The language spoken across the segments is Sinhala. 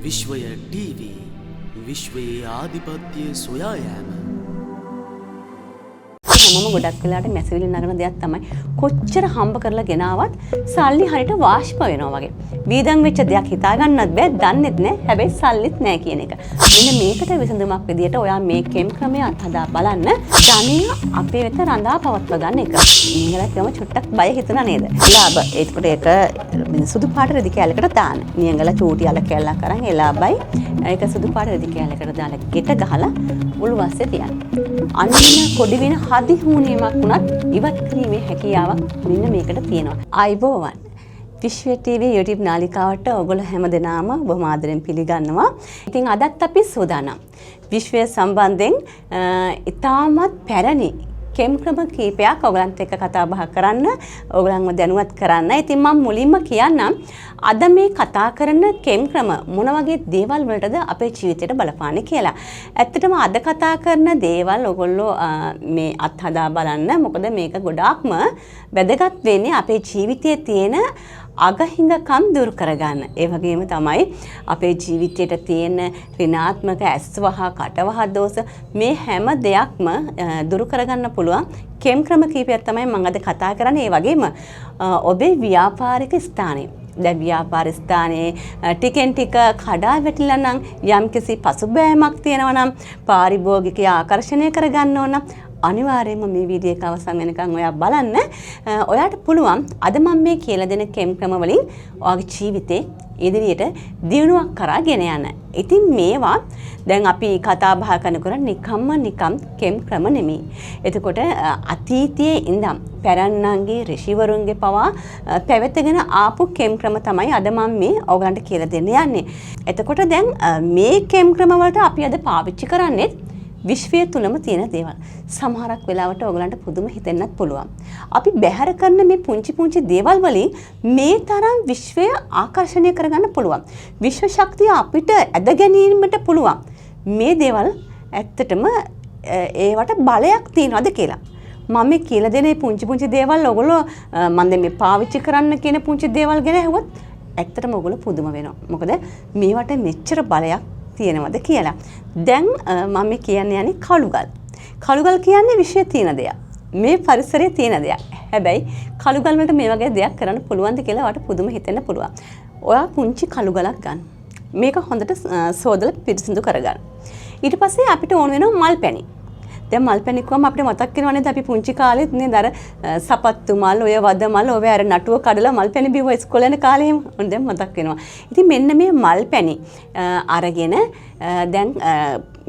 විශ්වය ටීවී විශ්වයේ ආධිපත්‍ය සොයා යාම. මම ගොඩක් වෙලාවට මැසිවිලි නගන දෙයක් තමයි කොච්චර හම්බ කරලා ගෙනාවත් සල්ලි හරියට වාෂ්ප වෙනවා වගේ. වීදම් වෙච්ච දෙයක් හිතා ගන්නත් බෑ, දන්නෙත් නෑ, හැබැයි සල්ලිත් නෑ කියන එක. මෙන්න මේකට විසඳුමක් විදියට ඔයා මේ කෙම් ක්‍රමය අත්හදා බලන්න. ධනය අපේ වෙත රඳා පවත්ව ගන්න එක. නියංගලත් ගම චුට්ටක් බය හිතුණා නේද? ලාභ ඒකට ඒක සුදු පාට රෙදි කැලකට දාන්න. නියංගල චූටි අල කැල්ලක් අරන් එලාබයි ඒක සුදු පාට රෙදි කැලකට දාලා ගෙට ගහලා මුළු වස්සේ තියන්න. අන්න කොඩි වෙන හදි හුණීමක් වුණත් ඉවත් කිරීමේ හැකියාවක් මෙන්න මේකට තියෙනවා. ආයිබෝවන්. විශ්ව ටීවී YouTube නාලිකාවට ඔයගොල්ලෝ හැමදෙනාම බොහොම ආදරෙන් පිළිගන්නවා. ඉතින් අදත් අපි සූදානම්. විශ්වය සම්බන්ධයෙන් ඉතාමත් පැරණි කෙම් ක්‍රම කීපයක් ඔයගලන්ට එක්ක කතා බහ කරන්න, ඔයගලන්ව දැනුවත් කරන්න. ඉතින් මම මුලින්ම කියන්නම් අද මේ කතා කරන කෙම් ක්‍රම මොන වගේ දේවල් වලටද අපේ ජීවිතයට බලපාන්නේ කියලා. ඇත්තටම අද කතා කරන දේවල් ඔයගොල්ලෝ මේ අත්හදා බලන්න. මොකද මේක ගොඩාක්ම වැදගත් වෙන්නේ අපේ ජීවිතයේ තියෙන අගහිඟකම් දුරු කරගන්න. ඒ වගේම තමයි අපේ ජීවිතයට තියෙන ඍණාත්මක ඇස්වහ කටවහ දෝෂ මේ හැම දෙයක්ම දුරු කරගන්න පුළුවන් කෙම් ක්‍රම කීපයක් තමයි මම අද කතා කරන්නේ. ඒ වගේම ඔබේ ව්‍යාපාරික ස්ථානයේ දැන් ව්‍යාපාර ස්ථානයේ ටිකෙන් ටික කඩා වැටිලා නම් යම්කිසි පසුබෑමක් තියෙනවා නම් පාරිභෝගිකය ආකර්ෂණය කරගන්න ඕන නම් අනිවාර්යයෙන්ම මේ වීඩියෝ එක අවසන් වෙනකන් ඔයා බලන්න. ඔයාට පුළුවන් අද මම මේ කියලා දෙන කෙම් ක්‍රම වලින් ඔයාගේ ජීවිතේ ඉදිරියට දියුණුවක් කරා ගෙන යන්න. ඉතින් මේවා දැන් අපි කතා බහ කරනකොට නිකම් කෙම් ක්‍රම නෙමෙයි. එතකොට අතීතයේ ඉඳන් පැරණන්ගේ ඍෂිවරුන්ගේ පවා පැවැතගෙන ආපු කෙම් ක්‍රම තමයි අද මම මේ ඔයගලන්ට කියලා දෙන්න යන්නේ. එතකොට දැන් මේ කෙම් ක්‍රම වලට අපි අද පාවිච්චි කරන්නේ විශ්වය තුලම තියෙන දේවල්. සමහරක් වෙලාවට ඔයගලන්ට පුදුම හිතෙන්නත් පුළුවන්. අපි බැහැර කරන මේ පුංචි දේවල් වලින් මේ තරම් විශ්වය ආකර්ෂණය කරගන්න පුළුවන්. විශ්ව ශක්තිය අපිට ඇද ගැනීමට පුළුවන්. මේ දේවල් ඇත්තටම ඒවට බලයක් තියනවාද කියලා. මම මේ කියලා දෙන පුංචි දේවල් ඔයගොල්ලෝ මම දැන් මේ පාවිච්චි කරන්න කියන පුංචි දේවල් ගැන අහුවොත් ඇත්තටම ඔයගොල්ලෝ පුදුම වෙනවා. මොකද මේවට මෙච්චර බලයක් තියෙනවද කියලා. දැන් මම කියන්නේ යන්නේ කළුගල්. කළුගල් කියන්නේ විශ්වයේ තියෙන දෙයක්. මේ පරිසරයේ තියෙන දෙයක්. හැබැයි කළුගල් වලට මේ වගේ දෙයක් කරන්න පුළුවන්ද කියලා ඔයාලට පුදුම හිතෙන්න පුළුවන්. ඔයා පුංචි කළුගලක් ගන්න. මේක හොඳට සෝදලා පිරිසිදු කරගන්න. ඊට පස්සේ අපිට ඕන වෙනවා මල් පැණි. දැන් මල් පැණි කිව්වම අපිට මතක් වෙනවා නේද අපි පුංචි කාලෙත් නේද අර සපත්තු මල්, ඔය වද මල්, ඔය අර නටුව කඩලා මල් පැණි බිව්ව ඉස්කෝලේ යන කාලේ එහෙම දැන් මතක් වෙනවා. ඉතින් මෙන්න මේ මල් පැණි අරගෙන දැන්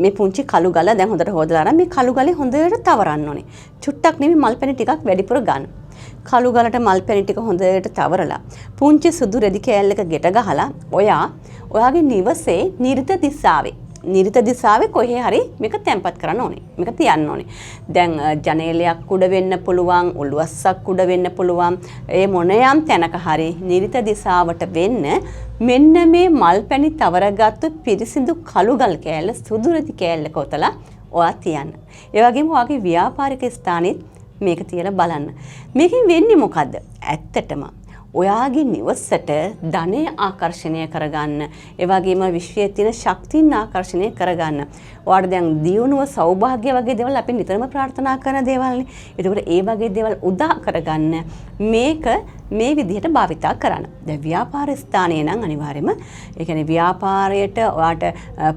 මේ පුංචි කළු ගල දැන් හොඳට හොදලා අරන් මේ කළු ගලේ හොඳට තවරන්න ඕනේ. චුට්ටක් නෙමෙයි මල් පැණි ටිකක් වැඩිපුර ගන්න. කළු ගලට මල් පැණි ටික හොඳට තවරලා පුංචි සුදු රෙදි කෑල්ලක ගෙට ගහලා ඔයාගේ නිවසේ නිරිත දිසාවේ කොහේ හරි මේක තැම්පත් කරන්න ඕනේ. මේක තියන්න ඕනේ. දැන් ජනේලයක් උඩ වෙන්න පුළුවන්, උළුවස්සක් උඩ වෙන්න පුළුවන්. ඒ මොනියම් තැනක හරි නිරිත දිසාවට වෙන්න මෙන්න මේ මල් පැණි තවරගත්තු පිරිසිදු කළුගල් කෑල්ල සුදු රෙදි කෑල්ලක ඔතලා ඔයා තියන්න. ඒ වගේම ඔයාගේ ව්‍යාපාරික ස්ථානෙත් මේක තියලා බලන්න. මේකෙන් වෙන්නේ මොකද්ද? ඇත්තටම ඔයාගේ නිවසට ධනය ආකර්ෂණය කරගන්න, ඒ වගේම විශ්වයේ තියෙන ශක්තියන් ආකර්ෂණය කරගන්න. ඔයාට දැන් දියුණුව, සෞභාග්‍ය වගේ දේවල් අපි නිතරම ප්‍රාර්ථනා කරන දේවල්නේ. ඒකෝට ඒ වගේ දේවල් උදා කරගන්න මේක මේ විදිහට භාවිතා කරන්න. දැන් ව්‍යාපාර ස්ථානයේ නම් අනිවාර්යයෙන්ම ඒ කියන්නේ ව්‍යාපාරයට ඔයාට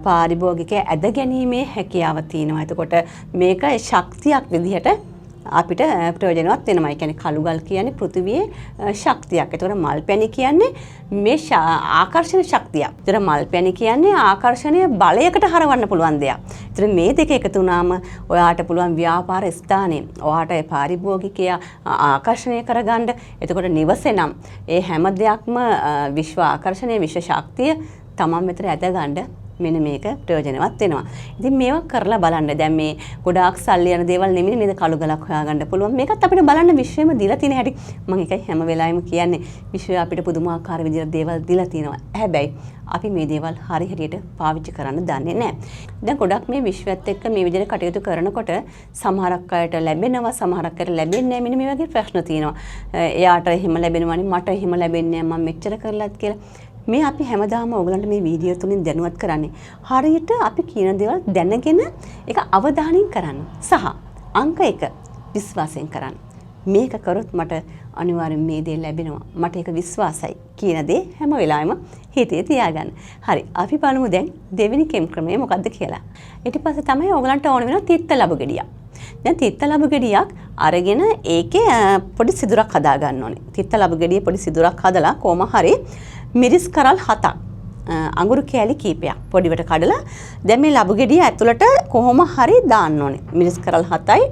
පාරිභෝගිකය ඇද ගැනීමේ හැකියාව තියෙනවා. එතකොට මේක ශක්තියක් විදිහට අපිට ප්‍රයෝජනවත් වෙනවා. ඒ කියන්නේ කළුගල් කියන්නේ පෘථිවියේ ශක්තියක්. ඒතකොට මල් පැණි කියන්නේ මේ ආකර්ෂණ ශක්තියක්. ඒතර මල් පැණි කියන්නේ ආකර්ෂණීය බලයකට හරවන්න පුළුවන් දෙයක්. ඒතර මේ දෙක එකතු වුණාම ඔයාට පුළුවන් ව්‍යාපාර ස්ථානයේ ඔයාට පාරිභෝගිකය ආකර්ෂණය කරගන්න. එතකොට නිවසේ නම් ඒ හැම දෙයක්ම විශ්ව ආකර්ෂණයේ විශ්ව ශක්තිය තමන් මෙතන ඇද ගන්න මෙන්න මේක ප්‍රයෝජනවත් වෙනවා. ඉතින් මේවා කරලා බලන්න. දැන් මේ ගොඩාක් සල්ලි යන දේවල් නෙමෙයි නේද කළුගලක් හොයාගන්න පුළුවන්. මේකත් අපිට බලන්න විශ්වෙම දීලා තියෙන හැටි. මම ඒකයි හැම වෙලාවෙම කියන්නේ විශ්වය අපිට පුදුමාකාර විදිහට දේවල් දීලා තියෙනවා. හැබැයි අපි මේ දේවල් හරි හැටියට පාවිච්චි කරන්න දන්නේ නැහැ. දැන් ගොඩක් මේ විශ්වයත් එක්ක මේ විදිහට කටයුතු කරනකොට සමහරක් අයට ලැබෙනවා, සමහරක් අයට ලැබෙන්නේ නැහැ. මෙන්න මේ වගේ ප්‍රශ්න තියෙනවා. එයාට එහෙම ලැබෙනවානේ, මට එහෙම ලැබෙන්නේ නැහැ. මම මෙච්චර කරලත් කියලා. මේ අපි හැමදාම ඕගලන්ට මේ වීඩියෝ තුලින් දැනුවත් කරන්නේ හරියට අපි කියන දේවල් දැනගෙන ඒක අවධානයෙන් කරන්න සහ අංක 1 විශ්වාසයෙන් කරන්න. මේක කරොත් මට අනිවාර්යෙන් මේ දේ ලැබෙනවා. මට ඒක විශ්වාසයි කියන දේ හැම වෙලාවෙම හිතේ තියාගන්න. හරි. අපි බලමු දැන් දෙවෙනි කෙම් ක්‍රමය මොකක්ද කියලා. ඊට පස්සේ තමයි ඕගලන්ට ඕන වෙන තිත්ත ලැබු ගෙඩියක්. දැන් තිත්ත ලැබු ගෙඩියක් අරගෙන ඒකේ පොඩි සිදුරක් හදා ගන්න ඕනේ. තිත්ත ලැබු ගෙඩියේ පොඩි සිදුරක් හදලා කොහම හරි මිරිස් කරල් 7ක් අඟුරු කෑලි කීපයක් පොඩිවට කඩලා දැන් මේ ලැබු ගෙඩිය ඇතුළට කොහොම හරි දාන්න ඕනේ. මිරිස් කරල් 7යි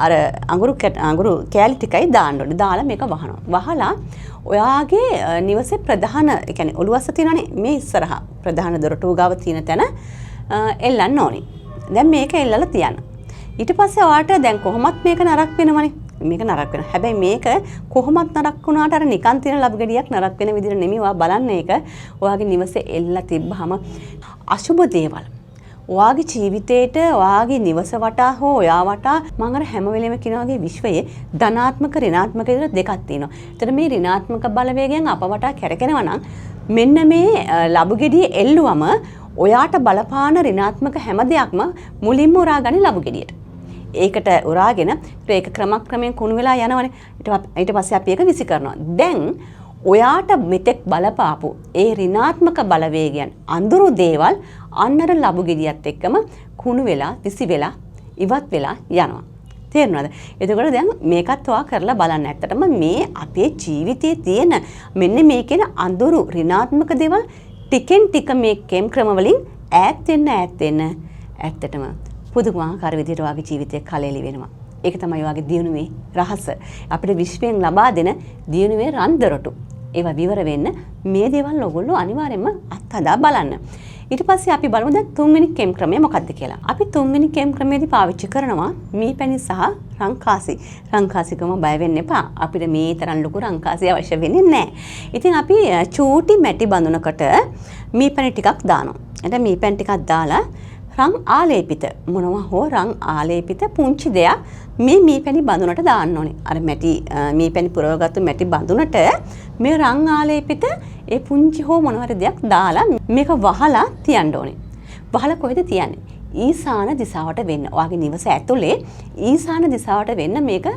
අර අඟුරු කෑලි ටිකයි දාන්න ඕනේ. දාලා මේක වහනවා. වහලා ඔයාගේ නිවසේ ප්‍රධාන, ඒ කියන්නේ ඔළුවස්ස තියෙනනේ මේ ඉස්සරහා ප්‍රධාන දොරටුව ගාව තියෙන තැන එල්ලන්න ඕනේ. දැන් මේක එල්ලලා තියන්න. ඊට පස්සේ ඔයාට දැන් කොහොමත් මේක නරක් වෙනවනේ. මේක නරක් වෙනවා. හැබැයි මේක කොහොමත් නරක් වුණාට අර නිකන් තියෙන ලබු ගෙඩියක් නරක් වෙන විදිහට නෙමෙයි. ඔයා බලන්න ඒක ඔයාගේ නිවසේ එල්ලලා තිබ්බහම අසුබ දේවල් ඔයාගේ ජීවිතේට ඔයාගේ නිවස වටා හෝ ඔයා වටා මම අර හැම වෙලෙම කියන වගේ විශ්වයේ ධනාත්මක ඍණාත්මක විදිහට දෙකක් තියෙනවා. ඒතර මේ ඍණාත්මක බලවේගයෙන් අප වටා කැරකෙනවා නම් මෙන්න මේ ලබු ගෙඩිය එල්ලුවම ඔයාට බලපාන ඍණාත්මක හැම දෙයක්ම මුලින්ම උරාගන්නේ ලබු ගෙඩියට. ඒකට උරාගෙන ඒක ක්‍රමක්‍රමයෙන් කුණු වෙලා යනවනේ. ඊට පස්සේ අපි ඒක විසි කරනවා. දැන් ඔයාට මෙතෙක් බලපාපු ඒ ඍණාත්මක බලවේගයන් අඳුරු දේවල් අන්නර ලබු ගෙඩියත් එක්කම කුණු වෙලා විසි වෙලා ඉවත් වෙලා යනවා. තේරුණාද? එතකොට දැන් මේකත් ඔයා කරලා බලන්න. ඇත්තටම මේ අපේ ජීවිතයේ තියෙන මෙන්න මේ කියන අඳුරු ඍණාත්මක දේවල් ටිකෙන් ටික මේ කෙම් ක්‍රම වලින් ඈත් වෙන්න ඇත්තටම පුදුමාකාර විදිහට ඔයාගේ ජීවිතේ කලෙලි වෙනවා. ඒක තමයි ඔයාගේ දියුණුවේ රහස. අපිට විශ්වයෙන් ලබා දෙන දියුණුවේ රන්දරටු. ඒවා විවර වෙන්න මේ දේවල් ඔයගොල්ලෝ අනිවාර්යයෙන්ම අත්හදා බලන්න. ඊට පස්සේ අපි බලමු දැන් තුන්වෙනි කෙම් ක්‍රමය මොකක්ද කියලා. අපි තුන්වෙනි කෙම් ක්‍රමයේදී පාවිච්චි කරනවා මීපැණි සහ රංකාසි. රංකාසිකම බය වෙන්න එපා. අපිට මේ තරම් ලොකු රංකාසි අවශ්‍ය වෙන්නේ නැහැ. ඉතින් අපි චූටි මැටි බඳුනකට මීපැණි ටිකක් දානවා. එතන මීපැණි ටිකක් දාලා රං ආලේපිත මොනවා හෝ රං ආලේපිත පුංචි දෙයක් මේ මීපැණි බඳුනට දාන්න ඕනේ. අර මැටි මීපැණි පුරවගත්තු මැටි බඳුනට මේ රං ආලේපිත ඒ පුංචි හෝ මොනවා හරි දෙයක් දාලා මේක වහලා තියන්න ඕනේ. වහලා කොහෙද තියන්නේ? ඊසාන දිශාවට වෙන්න. ඔයාගේ නිවස ඇතුලේ ඊසාන දිශාවට වෙන්න මේක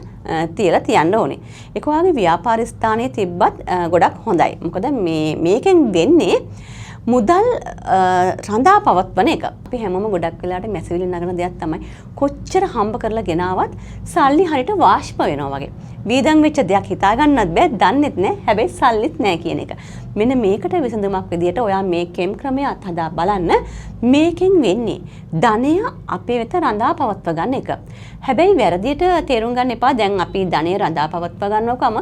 තියලා තියන්න ඕනේ. ඒක ඔයාගේ ව්‍යාපාර ස්ථානයේ තිබ්බත් ගොඩක් හොඳයි. මොකද මේකෙන් වෙන්නේ මුදල් රඳා පවත්වන එක. අපි හැමෝම ගොඩක් වෙලාට මැසිවිලි නගන දෙයක් තමයි කොච්චර හම්බ කරලා ගෙනාවත් සල්ලි හරියට වාෂ්ප වෙනවා වගේ. වීදම් වෙච්ච දෙයක් හිතා ගන්නත් බෑ, දන්නෙත් නෑ, හැබැයි සල්ලිත් නෑ කියන එක. මෙන්න මේකට විසඳුමක් විදියට ඔයා මේ කෙම් ක්‍රමය අත්හදා බලන්න. මේකෙන් වෙන්නේ ධනය අපේ වෙත රඳා පවත්ව ගන්න එක. හැබැයි වැරදියට තේරුම් ගන්න එපා. දැන් අපි ධනය රඳා පවත්ව ගන්නවකම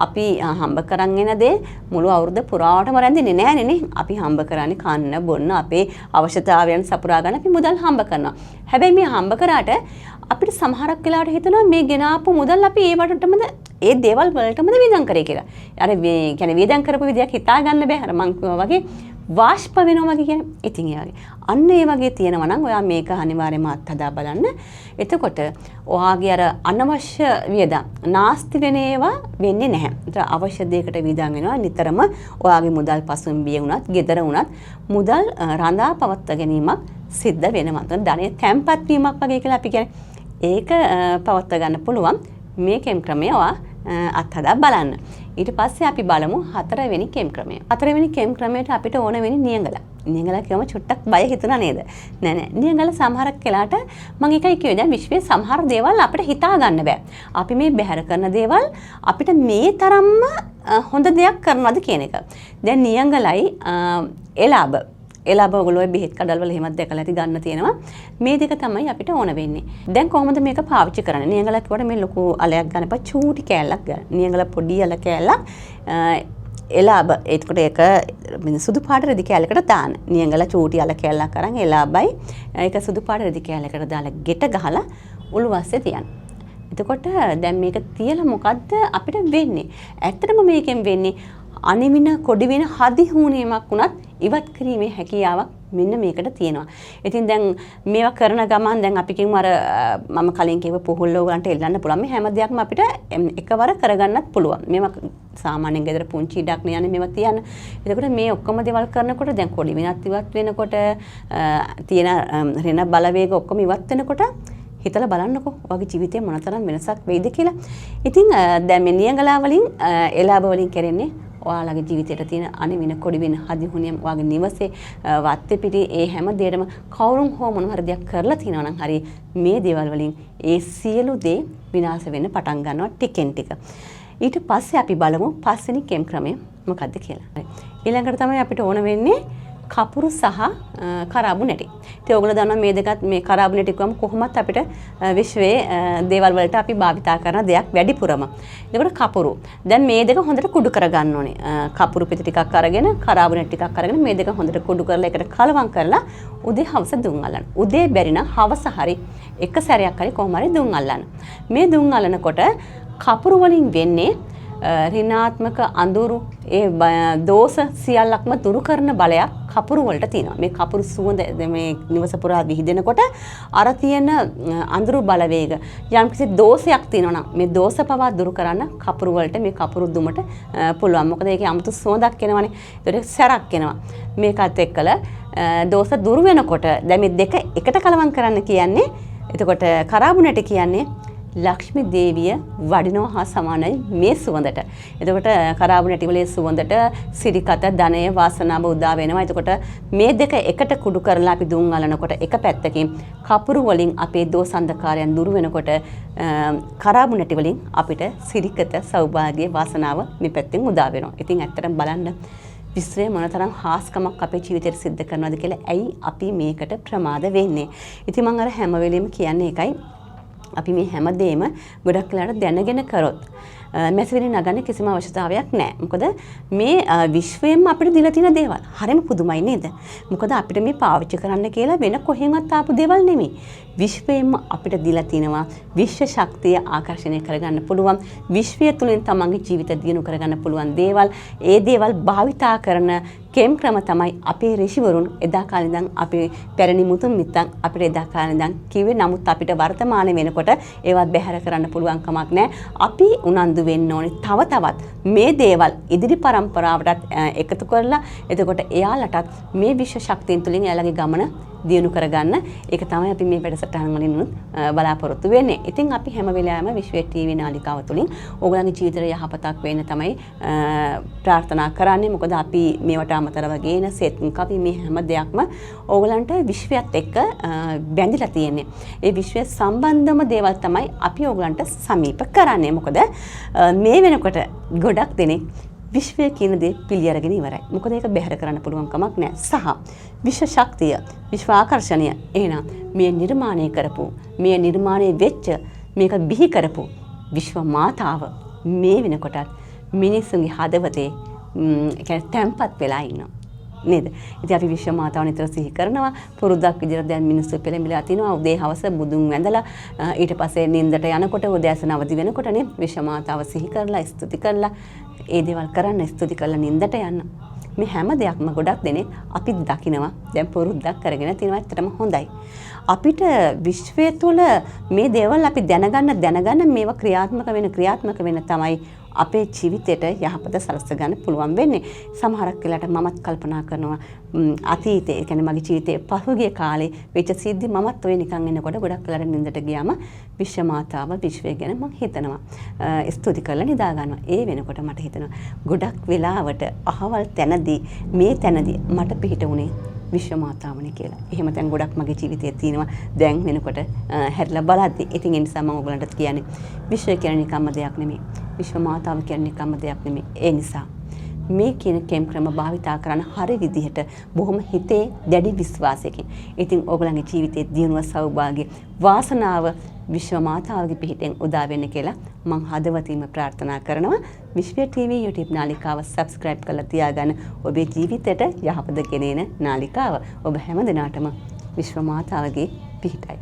අපි හම්බ කරන් එන දේ මුළු අවුරුද්ද පුරාවටම රැඳෙන්නේ නෑනේ නේ. අපි හම්බ කරන්නේ කන්න බොන්න අපේ අවශ්‍යතාවයන් සපුරා ගන්න අපි මුදල් හම්බ කරනවා. හැබැයි මේ හම්බ කරාට අපිට සමහරක් වෙලාවට හිතනවා මේ ගෙනාපු මුදල් අපි ඒ වටටමද ඒ දේවල් වලටමද වියදම් කරේ කියලා. අර මේ කියන්නේ වියදම් කරපු විදියක් හිතා ගන්න බෑ. අර මං කිව්වා වගේ වාෂ්ප වෙනවා වගේ කියන්නේ. ඉතින් ඒ වගේ. අන්න ඒ වගේ තියෙනවා නම් ඔයා මේක අනිවාර්යයෙන්ම අත්හදා බලන්න. එතකොට ඔයාගේ අර අනවශ්‍ය වියදම් නාස්ති වෙන ඒවා වෙන්නේ නැහැ. ඒතර අවශ්‍ය දෙයකට වියදම් වෙනවා. නිතරම ඔයාගේ මුදල් පසුම්බිය වුණත්, ගෙදර වුණත් මුදල් රඳා පවත්වා ගැනීමක් සිද්ධ වෙනවා. ධනය තැම්පත් වීමක් වගේ කියලා අපි කියන්නේ. ඒක පවත්වා ගන්න පුළුවන් මේ කෙම් ක්‍රමය අත්හදා බලන්න. ඊට පස්සේ අපි බලමු හතරවෙනි කෙම් ක්‍රමය. හතරවෙනි කෙම් ක්‍රමයට අපිට ඕන වෙන්නේ නියඟල. නියඟල කියවම චුට්ටක් බය හිතුණා නේද? නෑ. නියඟල සමහරක් වෙලාට මම එකයි කිව්වේ දැන් විශ්වයේ සමහර දේවල් අපිට හිතා ගන්න බෑ. අපි මේ බැහැර කරන දේවල් අපිට මේ තරම්ම හොඳ දෙයක් කරනවද කියන එක. දැන් නියඟලයි එලාබ ඔයගොල්ලෝ බෙහෙත් කඩල් වල එහෙමත් දැකලා ඇති ගන්න තියෙනවා. මේ දෙක තමයි අපිට ඕන වෙන්නේ. දැන් කොහොමද මේක පාවිච්චි කරන්නේ? නියඟලක් කොට මේ ලොකු අලයක් ගන්න එපා. චූටි කෑල්ලක් ගන්න. නියඟල පොඩි අල කෑල්ලක් එලාබ එතකොට ඒක සුදු පාට රෙදි කෑල්ලකට දාන්න. නියඟල චූටි අල කෑල්ලක් අරන් එලාබයි ඒක සුදු පාට රෙදි කෑල්ලකට දාලා ගෙට ගහලා උළුවස්සේ තියන්න. එතකොට දැන් මේක තියලා මොකද්ද අපිට වෙන්නේ? ඇත්තටම මේකෙන් වෙන්නේ අනිමින කොඩි වෙන හදි හුණීමක් වුණත් ඉවත් කිරීමේ හැකියාවක් මෙන්න මේකට තියෙනවා. ඉතින් දැන් මේවා කරන ගමන් දැන් අපි කියමු අර මම කලින් කිව්ව පුහුල් ඕගලන්ට එල්ලන්න පුළුවන්. මේ හැම දෙයක්ම අපිට එකවර කරගන්නත් පුළුවන්. මේවා සාමාන්‍යයෙන් ගෙදර පුංචි ඉඩක් නේ මේවා තියන්න. එතකොට මේ ඔක්කොම දේවල් කරනකොට දැන් කොඩි විනත් ඉවත් වෙනකොට තියෙන රෙන බලවේග ඔක්කොම ඉවත් වෙනකොට හිතලා බලන්නකෝ ඔයගේ ජීවිතේ මොනතරම් වෙනසක් වෙයිද කියලා. ඉතින් දැන් මේ නියඟලා වලින් එලාබ වලින් කරන්නේ ඔයාලගේ ජීවිතේට තියෙන අනිවින කොඩි වෙන හදිහුනියම් ඔයාගේ නිවසේ වත්තේ පිටි ඒ හැම දෙයකම කවුරුන් හෝ මොන හරි දෙයක් කරලා තිනවා නම් හරි මේ දේවල් වලින් ඒ සියලු දේ විනාශ වෙන්න පටන් ගන්නවා ටිකෙන් ටික. ඊට පස්සේ අපි බලමු පස්වෙනි කෙම් ක්‍රමය මොකක්ද කියලා. ඊළඟට තමයි අපිට ඕන වෙන්නේ කපුරු සහ කරාබු නැටි. ඉතින් ඔයගොල්ලෝ දන්නවා මේ දෙකත් මේ කරාබු නැටි කියවම කොහොමත් අපිට විශ්වයේ දේවල් වලට අපි භාවිතා කරන දෙයක් වැඩිපුරම. එතකොට කපුරු. දැන් මේ දෙක හොඳට කුඩු කරගන්න ඕනේ. කපුරු පිටි ටිකක් අරගෙන කරාබු නැටි ටිකක් අරගෙන මේ දෙක හොඳට කුඩු කරලා එකට කලවම් කරලා උදේ හවස දුම් අල්ලන්න. උදේ බැරි නම් හවස හරි එක සැරයක් හරි කොහොම හරි දුම් අල්ලන්න. මේ දුම් අල්ලනකොට කපුරු වලින් වෙන්නේ ඍණාත්මක අඳුරු ඒ දෝෂ සියල්ලක්ම දුරු කරන බලයක් කපුරු වලට තියෙනවා. මේ කපුරු සුවඳ මේ නිවස පුරා විහිදෙනකොට අර තියෙන අඳුරු බලවේග යම්කිසි දෝෂයක් තියෙනවා නම් මේ දෝෂ පවා දුරු කරන්න කපුරු වලට මේ කපුරු දුමට පුළුවන්. මොකද ඒකේ 아무තු සුවඳක් එනවනේ. ඒකට සැරක් එනවා. මේකත් එක්කල දෝෂ දුරු වෙනකොට දැන් මේ දෙක එකට කලවම් කරන්න කියන්නේ. එතකොට කරාබුනට කියන්නේ ලක්ෂ්මී දේවිය වඩිනවා හා සමානයි මේ සුවඳට. එතකොට කරාබු නැටි වලේ සුවඳට සිරිකත ධනය වාසනාව උදා වෙනවා. එතකොට මේ දෙක එකට කුඩු කරලා අපි දුම් අලනකොට එක පැත්තකින් කපුරු වලින් අපේ දෝසන්ධකාරයන් දුරු වෙනකොට කරාබු නැටි වලින් අපිට සිරිකත සෞභාග්‍ය වාසනාව මේ පැත්තෙන් උදා වෙනවා. ඉතින් ඇත්තටම බලන්න විශ්වයේ මොනතරම් හාස්කමක් අපේ ජීවිතේට සිද්ධ කරනවද කියලා ඇයි අපි මේකට ප්‍රමාද වෙන්නේ. ඉතින් මම අර හැම වෙලෙම කියන්නේ එකයි අපි මේ හැමදේම ගොඩක් වෙලාවට දැනගෙන කරොත් මැසවිලි නගන්න කිසිම අවශ්‍යතාවයක් නැහැ. මොකද මේ විශ්වයෙන්ම අපිට දීලා තියෙන දේවල් හරියම පුදුමයි නේද? මොකද අපිට මේ පාවිච්චි කරන්න කියලා වෙන කොහෙන්වත් ආපු දේවල් නෙමෙයි. විශ්වයෙන්ම අපිට දීලා තිනවා විශ්ව ශක්තිය ආකර්ෂණය කරගන්න පුළුවන්. විශ්වය තුලින් තමන්ගේ ජීවිත දියුණු කරගන්න පුළුවන් දේවල්. ඒ දේවල් භාවිතා කරන කෙම් ක්‍රම තමයි අපේ ඍෂිවරුන් එදා කාලේ ඉඳන් අපේ පැරණි මුතුන් මිත්තන් අපිට එදා කාලේ ඉඳන් කිව්වේ. නමුත් අපිට වර්තමානයේ වෙනකොට ඒවත් බැහැර කරන්න පුළුවන් කමක් නැහැ. අපි උනන්දු වෙන්න ඕනේ තව තවත් මේ දේවල් ඉදිරි පරම්පරාවටත් එකතු කරලා එතකොට එයාලටත් මේ විශ්ව ශක්තියන් තුලින් එයාලගේ ගමන දියුණු කරගන්න. ඒක තමයි අපි මේ වැඩසටහන් වලින් බලාපොරොත්තු වෙන්නේ. ඉතින් අපි හැම වෙලාවෙම විශ්වයේ ටීවී නාලිකාව තුලින් ඕගොල්ලන්ගේ ජීවිතේ යහපතක් වෙන්න තමයි ප්‍රාර්ථනා කරන්නේ. මොකද අපි මේවට අමතරව ගේන සෙත් අපි මේ හැම දෙයක්ම ඕගොල්ලන්ට විශ්වයත් එක්ක බැඳිලා තියෙන්නේ. ඒ විශ්වය සම්බන්ධම දේවල් තමයි අපි ඕගොල්ලන්ට සමීප කරන්නේ. මොකද මේ වෙනකොට ගොඩක් දෙනෙක් විශ්වය කියන දේ පිළි අරගෙන ඉවරයි. මොකද ඒක බැහැර කරන්න පුළුවන් කමක් නැහැ. සහ විශ්ව ශක්තිය, විශ්ව ආකර්ෂණය එහෙනම් මේ නිර්මාණය කරපු, මේ නිර්මාණය වෙච්ච, මේක බිහි කරපු විශ්ව මාතාව මේ වෙනකොටත් මිනිස්සුන්ගේ හදවතේ කියන්නේ තැම්පත් වෙලා ඉන්නවා. නේද? ඉතින් අපි විශ්ව මාතාව නිතර සිහි කරනවා. පුරුද්දක් විදිහට දැන් මිනිස්සු පෙළඹිලා තිනවා. උදේ හවස බුදුන් වැඳලා ඊට පස්සේ නිින්දට යනකොට උදෑසන අවදි වෙනකොට නේ විශ්ව මාතාව සිහි කරලා ස්තුති කරලා ඒ දේවල් කරන්න ස්තුති කරලා නිින්දට යන්න. මේ හැම දෙයක්ම ගොඩක් දෙනෙක් අපි දකිනවා. දැන් පුරුද්දක් කරගෙන තිනවා. ඇත්තටම හොඳයි. අපිට විශ්වය තුළ මේ දේවල් අපි දැනගන්න මේවා ක්‍රියාත්මක වෙන තමයි අපේ ජීවිතයට යහපත සලස ගන්න පුළුවන් වෙන්නේ. සමහරක් වෙලාවට මමත් කල්පනා කරනවා අතීතයේ ඒ කියන්නේ මගේ ජීවිතයේ පහුගිය කාලේ වෙච්ච සිද්ධි මමත් ඔය නිකන් එනකොට ගොඩක් වෙලාවට නින්දට ගියාම විශ්ව මාතාව විශ්වය ගැන මම හිතනවා. ස්තුති කරලා නිදා ගන්නවා. ඒ වෙනකොට මට හිතෙනවා ගොඩක් වෙලාවට අහවල් තැනදී මේ තැනදී මට පිහිට උනේ විශ්ව මාතාවනේ කියලා. එහෙම තැන් ගොඩක් මගේ ජීවිතයේ තියෙනවා. දැන් වෙනකොට හැරිලා බලද්දි. ඉතින් ඒ නිසා මම ඔයගලන්ට කියන්නේ විශ්වය කියන්නේ නිකම්ම දෙයක් නෙමෙයි. විශ්ව මාතාව කියන්නේ නිකම්ම දෙයක් නෙමෙයි. ඒ නිසා මේ කියන කෙම් ක්‍රම භාවිතා කරන හරි විදිහට බොහොම හිතේ දැඩි විශ්වාසයකින්. ඉතින් ඔයගලන්ගේ ජීවිතයේ දියුණුව සෞභාග්‍ය වාසනාව විශ්ව මාතාවගේ පිහිටෙන් උදා වෙන්න කියලා මම හදවතින්ම ප්‍රාර්ථනා කරනවා. විශ්ව ටීවී YouTube නාලිකාව subscribe කරලා තියාගන්න. ඔබේ ජීවිතයට යහපත ගෙනෙන නාලිකාව. ඔබ හැම දිනාටම විශ්ව මාතාවගේ පිහිටයි.